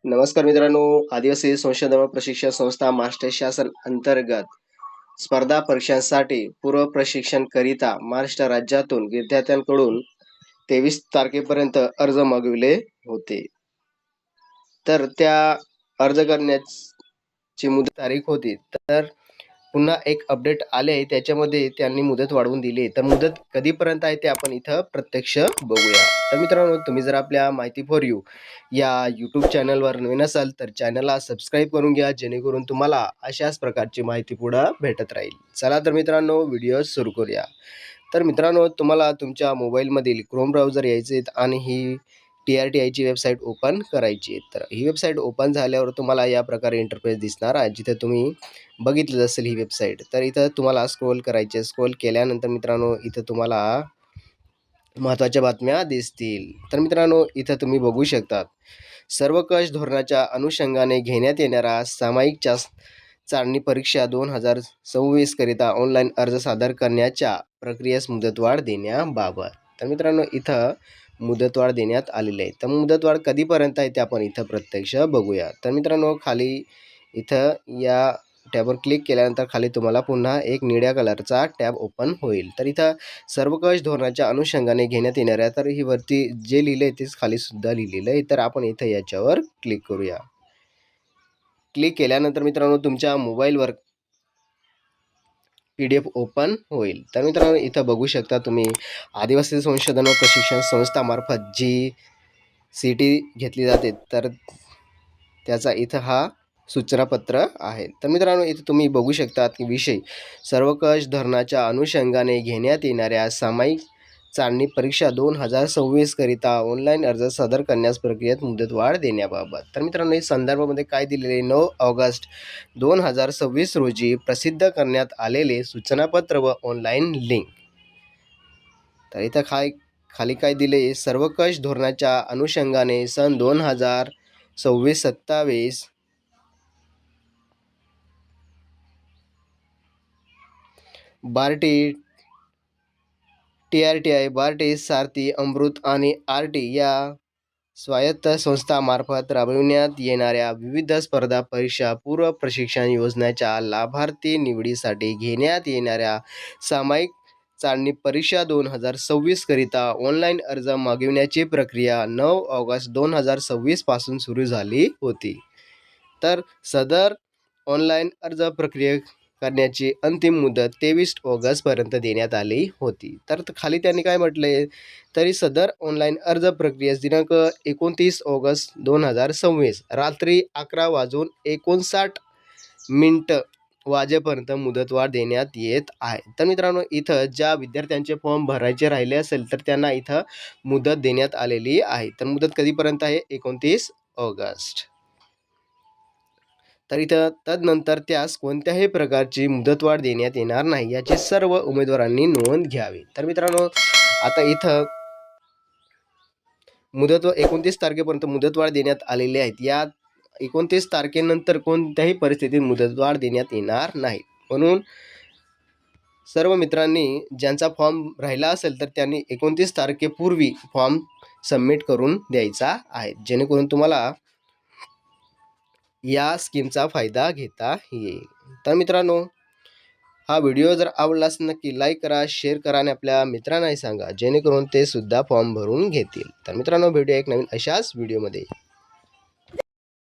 नमस्कार मित्रांनो, आदिवासी संशोधन व प्रशिक्षण संस्था महाराष्ट्र शासन अंतर्गत स्पर्धा परीक्षांसाठी पूर्व प्रशिक्षण करिता महाराष्ट्र राज्यातून विद्यार्थ्यांकडून 23 तारखेपर्यंत अर्ज मागविले होते. तर त्या अर्ज करण्याची मुदत तारीख होती. तर पुन्हा एक अपडेट आले आहे, त्याच्यामध्ये त्यांनी मुदत वाढवून दिली आहे. तर मुदत कधीपर्यंत आहे ते आपण इथं प्रत्यक्ष बघूया. तर मित्रांनो, तुम्ही जर आपल्या माहिती फॉर यू या यूट्यूब चॅनलवर नवीन असाल तर चॅनलला सबस्क्राईब करून घ्या, जेणेकरून तुम्हाला अशाच प्रकारची माहिती पुढं भेटत राहील. चला तर मित्रांनो, व्हिडिओ सुरू करूया. तर मित्रांनो, तुम्हाला तुमच्या मोबाईलमधील क्रोम ब्राउझर यायचे आणि ही TRTIची वेबसाईट ओपन करायची आहे. तर ही वेबसाईट ओपन झाल्यावर तुम्हाला या प्रकारे इंटरफेस दिसणार आहे, जिथे तुम्ही बघितलं असेल ही वेबसाईट. तर इथं तुम्हाला स्क्रोल करायचे. स्क्रोल केल्यानंतर मित्रांनो, इथं तुम्हाला महत्त्वाच्या बातम्या दिसतील. तर मित्रांनो, इथं तुम्ही बघू शकतात, सर्वकष धोरणाच्या अनुषंगाने घेण्यात येणाऱ्या सामायिक चाचणी परीक्षा 2026 करिता ऑनलाईन अर्ज सादर करण्याच्या प्रक्रियेस मुदतवाढ देण्याबाबत. तर मित्रांनो, इथं मुदतवाढ देण्यात आलेली आहे. तर मुदतवाढ कधीपर्यंत आहे ते आपण इथं प्रत्यक्ष बघूया. तर मित्रांनो, खाली इथं या टॅबवर क्लिक केल्यानंतर खाली तुम्हाला पुन्हा एक निळ्या कलरचा टॅब ओपन होईल. तर इथं सर्वकष धोरणाच्या अनुषंगाने घेण्यात येणाऱ्या, तर ही वरती जे लिहिलं आहे तेच खाली सुद्धा लिहिलेलं आहे. तर आपण इथं याच्यावर क्लिक करूया. क्लिक केल्यानंतर मित्रांनो, तुमच्या मोबाईलवर PDF ओपन होईल. तर मित्रांनो, इथं बघू शकता तुम्ही, आदिवासी संशोधन व प्रशिक्षण संस्थामार्फत जी CT घेतली जाते, तर त्याचा इथं हा सूचनापत्र आहे. तर मित्रांनो, इथं तुम्ही बघू शकता की विषय सर्वकष धोरणाच्या अनुषंगाने घेण्यात येणाऱ्या सामायिक चाचणी परीक्षा 2026 करिता ऑनलाईन अर्ज सादर करण्यास प्रक्रियेत मुदतवाढ देण्याबाबत. तर मित्रांनो, या संदर्भामध्ये काय दिलेले, 9 ऑगस्ट 2026 रोजी प्रसिद्ध करण्यात आलेले सूचनापत्र व ऑनलाईन लिंक. तर इथं खाली काय दिले, सर्वकष धोरणाच्या अनुषंगाने सन 2026-27 बार्टी, TRTI, बार्टी, सारथी, अमृत आणि RT या स्वायत्त संस्थांमार्फत राबविण्यात येणाऱ्या विविध स्पर्धा परीक्षा पूर्व प्रशिक्षण योजनेच्या लाभार्थी निवडीसाठी घेण्यात येणाऱ्या सामायिक चाचणी परीक्षा 2026 करिता ऑनलाईन अर्ज मागविण्याची प्रक्रिया 9 ऑगस्ट 2026 पासून सुरू झाली होती. तर सदर ऑनलाईन अर्ज प्रक्रिया करण्याची अंतिम मुदत 23 ऑगस्टपर्यंत देण्यात आली होती. तर खाली त्यांनी काय म्हटले, तरी सदर ऑनलाईन अर्ज प्रक्रियेस दिनांक 29 ऑगस्ट 2026 रात्री 11:59 वाजेपर्यंत मुदतवाढ देण्यात येत आहे. तर मित्रांनो, इथं ज्या विद्यार्थ्यांचे फॉर्म भरायचे राहिले असेल तर त्यांना इथं मुदत देण्यात आलेली आहे. तर मुदत कधीपर्यंत आहे, 29 ऑगस्ट. तर इथं तदनंतर त्यास कोणत्याही प्रकारची मुदतवाढ देण्यात येणार नाही, याची सर्व उमेदवारांनी नोंद घ्यावी. तर मित्रांनो, आता इथं 29 तारखेपर्यंत मुदतवाढ देण्यात आलेली आहेत. या 29 तारखेनंतर कोणत्याही परिस्थितीत मुदतवाढ देण्यात येणार नाही. म्हणून सर्व मित्रांनी ज्यांचा फॉर्म राहिला असेल तर त्यांनी 29 तारखेपूर्वी फॉर्म सबमिट करून द्यायचा आहे, जेणेकरून तुम्हाला या स्कीमचा फायदा घेता येईल. तर मित्रांनो, हा व्हिडिओ जर आवडला असेल नक्की लाईक करा, शेअर करा आणि आपल्या मित्रांनाही सांगा, जेणेकरून ते सुद्धा फॉर्म भरून घेतील. तर मित्रांनो, भेटूया एक नवीन अशाच व्हिडिओमध्ये.